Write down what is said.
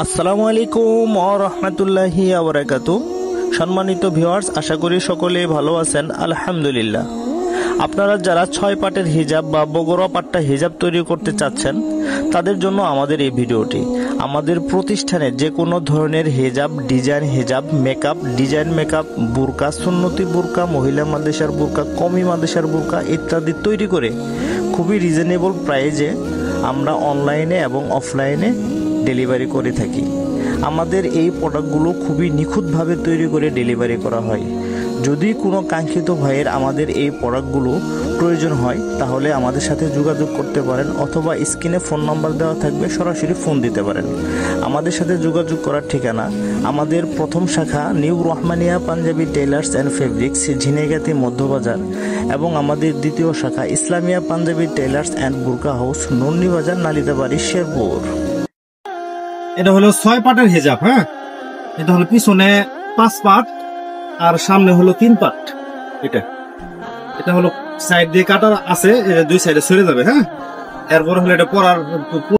আসসালামু আলাইকুম ওয়া রাহমাতুল্লাহি ওয়া বারাকাতুহু। সম্মানিত ভিউয়ার্স, আশা করি সকলে ভালো আছেন। আলহামদুলিল্লাহ। আপনারা যারা 6 পাটের হিজাব বা বগুড়া পাট্টা হিজাব তৈরি করতে চাচ্ছেন, তাদের জন্য আমাদের এই ভিডিওটি। আমাদের প্রতিষ্ঠানে যে কোনো ধরনের হিজাব, ডিজাইন হিজাব, মেকআপ, ডিজাইন মেকআপ, বুরকা, সুন্নতি বুরকা, মহিলা মাদ্রাসার বুরকা, কমি মাদ্রাসার বুরকা ইত্যাদি তৈরি করে খুবই রিজনেবল প্রাইজে আমরা অনলাইনে এবং অফলাইনে ডেলিভারি করে থাকি। আমাদের এই প্রোডাক্টগুলো খুবই নিখুঁতভাবে তৈরি করে ডেলিভারি করা হয়। যদি কোনো কাঙ্ক্ষিত ভাইয়ের আমাদের এই প্রোডাক্টগুলো প্রয়োজন হয়, তাহলে আমাদের সাথে যোগাযোগ করতে পারেন, অথবা স্ক্রিনে ফোন নাম্বার দেওয়া থাকবে, সরাসরি ফোন দিতে পারেন। আমাদের সাথে যোগাযোগ করার ঠিকানা: আমাদের প্রথম শাখা new Rahmania Punjabi tailors and fabrics, Jhenaigati Madhyabazar, এবং আমাদের দ্বিতীয় শাখা ইসলামিয়া পাঞ্জাবি টেইলার্স অ্যান্ড বুরকা হাউস, নন্দিবাজার, নালিতাবাড়ি, শেরপুর। এটা হলো 6 পাটের হিজাব। হ্যাঁ, এটা হলো পিছনে 5 পাট আর সামনে হলো 3 পাট। এটা এটা হলো সাইড দিয়ে কাটা আছে, 2 সাইডে সরে যাবে। হ্যাঁ, এরপর হলো এটা পরার